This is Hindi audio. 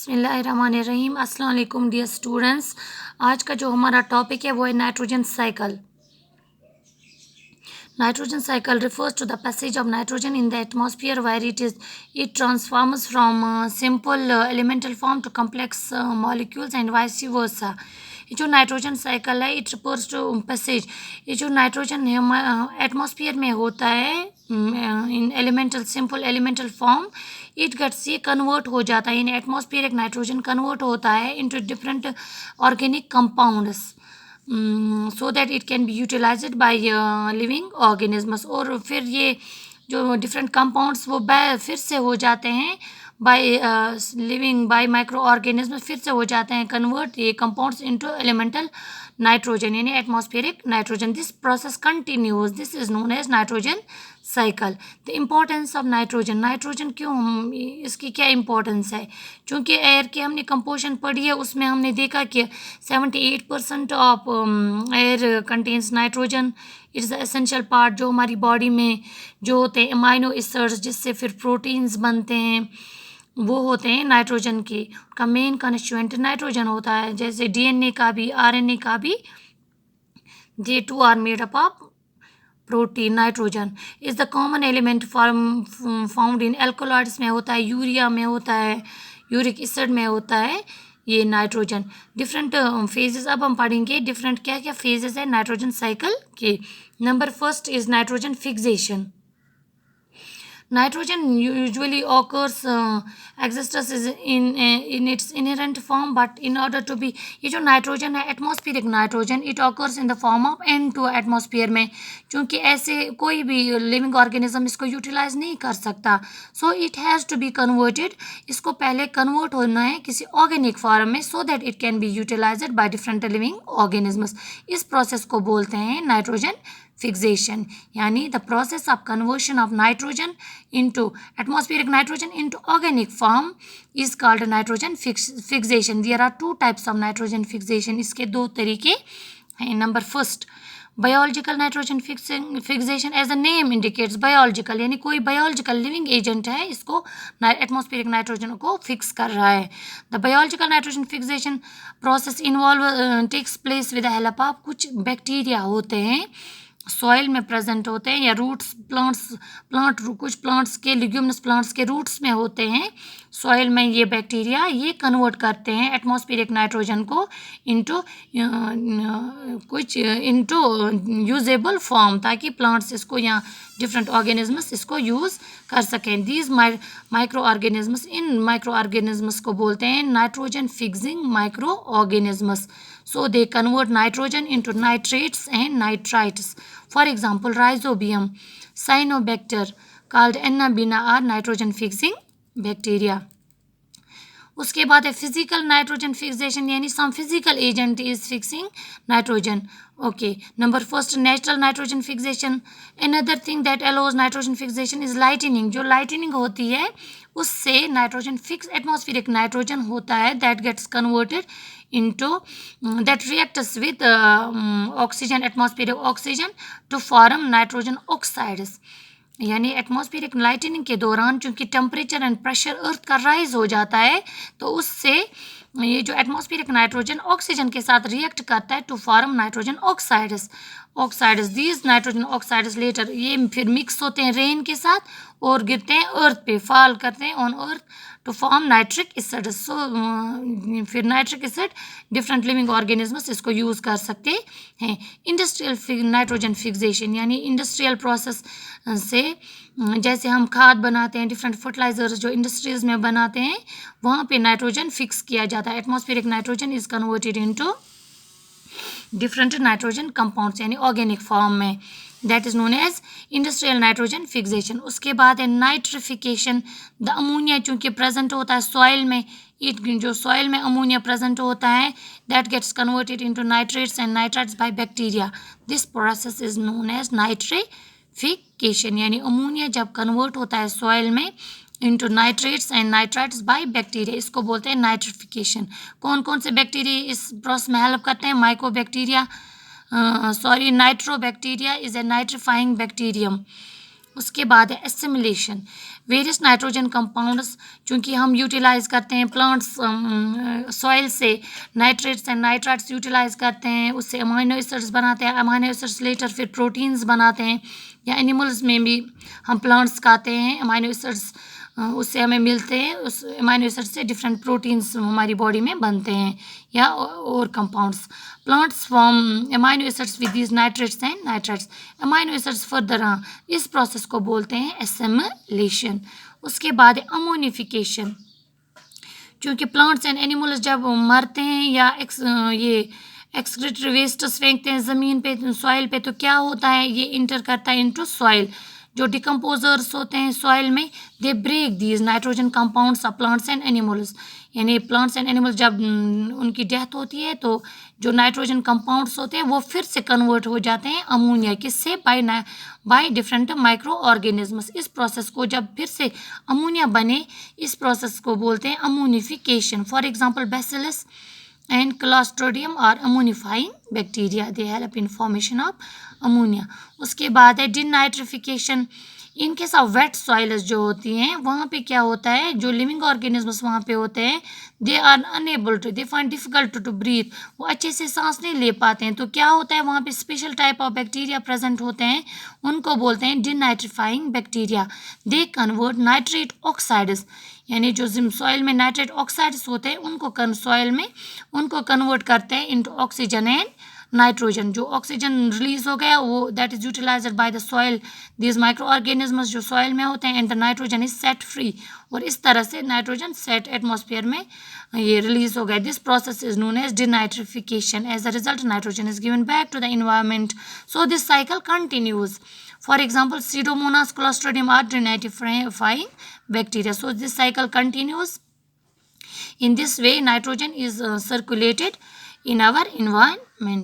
बिस्मिल्लाहिर्रहमानिर्रहीम। अस्सलाम वालेकुम डियर स्टूडेंट्स। आज का जो हमारा टॉपिक है वो है nitrogen cycle. Nitrogen cycle refers to the passage of nitrogen in the atmosphere where it transforms from simple elemental form to complex molecules and vice versa. ये जो नाइट्रोजन साइकिल है इट रिफर्स टू पैसेज। ये जो नाइट्रोजन एटमॉस्फेयर में होता है in elemental simple elemental form it gets ये कन्वर्ट हो जाता है इन एटमॉस्फेयर। एक नाइट्रोजन कन्वर्ट होता है into different organic compounds so that it can be utilised by living organisms. और फिर ये जो डिफरेंट कंपाउंड्स वो फिर से हो जाते हैं by living by microorganism, फिर से हो जाते हैं कन्वर्ट ये कंपाउंड्स इनटू एलिमेंटल नाइट्रोजन यानी atmospheric nitrogen. This process continues, this is known as nitrogen cycle. The importance of nitrogen, nitrogen क्यों इसकी क्या इम्पोर्टेंस है? चूँकि एयर की हमने कंपोजिशन पढ़ी है उसमें हमने देखा कि 78% of air contains nitrogen. It's the essential part जो हमारी बॉडी में जो होते हैं अमाइनो एसिड्स जिससे फिर प्रोटीन्स बनते हैं वो होते हैं नाइट्रोजन के। उनका मेन कंस्टिट्यूएंट नाइट्रोजन होता है। जैसे डीएनए का भी आरएनए का भी they too are made up of protein. Nitrogen is the common element found in alkaloids में होता है, यूरिया में होता है, यूरिक एसिड में होता है ये नाइट्रोजन। डिफरेंट फेजेस अब हम पढ़ेंगे डिफरेंट क्या क्या फेजेस है नाइट्रोजन साइकिल के। Number first is nitrogen fixation. Nitrogen usually occurs exists is in its inherent form, but in order to be ये जो नाइट्रोजन है atmospheric nitrogen it occurs in the form of N2 atmosphere में। क्योंकि ऐसे कोई भी लिविंग ऑर्गेनिज्म इसको यूटिलाइज नहीं कर सकता, so it has to be converted. इसको पहले कन्वर्ट होना है किसी ऑर्गेनिक फॉर्म में so that it can be utilised by different living organisms. इस प्रोसेस को बोलते हैं नाइट्रोजन फिक्सेशन, यानी the process of conversion of nitrogen into atmospheric nitrogen into organic form is called nitrogen fixation. There are two types of nitrogen fixation. इसके दो तरीके हैं। Number first biological nitrogen fixation, as the name indicates biological यानी कोई बायोलॉजिकल लिविंग एजेंट है इसको एटमॉस्फेरिक नाइट्रोजन को फिक्स कर रहा है। The biological nitrogen fixation process involve takes place with the help of कुछ बैक्टीरिया होते हैं सॉइल में प्रेजेंट होते हैं या रूट्स कुछ प्लांट्स के लिग्यूमिनस प्लांट्स के रूट्स में होते हैं सॉइल में। ये बैक्टीरिया ये कन्वर्ट करते हैं एटमॉस्फेरिक नाइट्रोजन को इनटू यूजेबल फॉर्म ताकि प्लांट्स इसको या डिफरेंट ऑर्गेनिजम्स इसको यूज़ कर सकें। These micro organisms, in micro organisms को बोलते हैं nitrogen fixing micro organisms. So they convert nitrogen into nitrates and nitrites. For example, rhizobium, cyanobacter called Ennabina are nitrogen fixing bacteria. उसके बाद है फिजिकल नाइट्रोजन फिक्सेशन यानी some physical agent is fixing nitrogen. Okay, number first natural nitrogen fixation. Another thing that allows nitrogen fixation is lightning. जो लाइटनिंग होती है उससे नाइट्रोजन फिक्स एटमॉस्फेरिक नाइट्रोजन होता है that gets converted into that reacts with oxygen, atmospheric oxygen to form nitrogen oxides। यानी एटमॉस्फेरिक लाइटनिंग के दौरान चूंकि टेम्परेचर एंड प्रेशर अर्थ का राइज हो जाता है तो उससे ये जो एटमॉस्फेरिक नाइट्रोजन ऑक्सीजन के साथ रिएक्ट करता है to form nitrogen oxides. These nitrogen oxides later ये फिर मिक्स होते हैं रेन के साथ और गिरते हैं अर्थ पे, फॉल करते हैं on earth to form nitric acid. So फिर nitric acid different living organisms इसको यूज़ कर सकते हैं। इंडस्ट्रियल नाइट्रोजन फिक्सेशन यानी इंडस्ट्रियल प्रोसेस से जैसे हम खाद बनाते हैं डिफरेंट फर्टिलाइजर्स जो इंडस्ट्रीज में बनाते हैं वहाँ पे नाइट्रोजन फिक्स किया जाता है। Atmospheric nitrogen is converted into different nitrogen compounds यानी ऑर्गेनिक फॉर्म में, that is known as industrial nitrogen fixation. उसके बाद है नाइट्रिफिकेशन। द अमोनिया चूँकि प्रेजेंट होता है सॉइल में, जो सॉइल में अमोनिया प्रेजेंट होता है that gets converted into nitrates and nitrites by bacteria. This process is known as nitrification यानी अमोनिया जब कन्वर्ट होता है सॉइल में into nitrates and nitrites by bacteria, इसको बोलते हैं नाइट्रिफिकेशन। कौन कौन से बैक्टीरिया इस प्रोसेस में हेल्प करते हैं? नाइट्रोबैक्टीरिया इज ए नाइट्रीफाइंग बैक्टीरियम उसके बाद है एसिमिलेशन। वेरियस नाइट्रोजन कंपाउंड्स, चूँकि हम यूटिलाइज करते हैं प्लांट्स सॉइल से नाइट्रेट्स एंड नाइट्राइट्स यूटिलाइज करते हैं, उससे अमाइनो एसिड्स बनाते हैं, अमाइनो एसिड्स लेटर फिर प्रोटीन्स बनाते हैं, या एनिमल्स में भी हम प्लांट्स खाते हैं अमाइनो एसिड्स, उससे हमें मिलते हैं, उस अमाइनो एसिड से डिफरेंट प्रोटीन्स हमारी बॉडी में बनते हैं, या और compounds. Plants form amino acids with these nitrates and nitrites. Amino acids further इस प्रोसेस को बोलते हैं एसिमिलेशन। उसके बाद अमोनिफिकेशन। क्योंकि प्लांट्स एंड एनिमल्स जब मरते हैं या ये एक्सक्रीटरी वेस्ट्स फेंकते हैं ज़मीन पे, सॉइल पे, तो क्या होता है, ये इंटर करता है इनटू सॉइल। जो डिकम्पोजर्स होते हैं सॉइल में, they break these nitrogen compounds of plants and animals. यानी प्लांट्स एंड एनिमल्स जब उनकी डेथ होती है तो जो नाइट्रोजन कंपाउंड्स होते हैं वो फिर से कन्वर्ट हो जाते हैं अमोनिया, किससे, बाय डिफरेंट माइक्रो ऑर्गेनिजम्स। इस प्रोसेस को जब फिर से अमोनिया बने, इस प्रोसेस को बोलते हैं ammonification. For example bacillus and Clostridium are ammonifying bacteria. They help in formation of ammonia. उसके बाद है denitrification. In case of wet soils जो होती हैं वहाँ पे क्या होता है, जो लिविंग ऑर्गेनिजम्स वहाँ पे होते हैं, they are unable to, they find difficult to breathe, वो अच्छे से सांस नहीं ले पाते हैं। तो क्या होता है, वहाँ पे special type of bacteria present होते हैं, उनको बोलते हैं denitrifying bacteria. They convert nitrate oxides, यानी जो सॉइल में नाइट्रेट ऑक्साइड्स होते हैं उनको सॉइल में उनको कन्वर्ट करते हैं इनटू ऑक्सीजन एंड नाइट्रोजन। जो ऑक्सीजन रिलीज हो गया वो that is utilised by the soil, these microorganisms जो सॉइल में होते हैं, and the nitrogen is set free, और इस तरह से नाइट्रोजन सेट एटमॉस्फेयर में ये रिलीज हो गया। This process is known as denitrification. As a result nitrogen is given back to the environment, so this cycle continues. For example, Pseudomonas clostridium are denitrifying bacteria. So this cycle continues. In this way, nitrogen is circulated in our environment.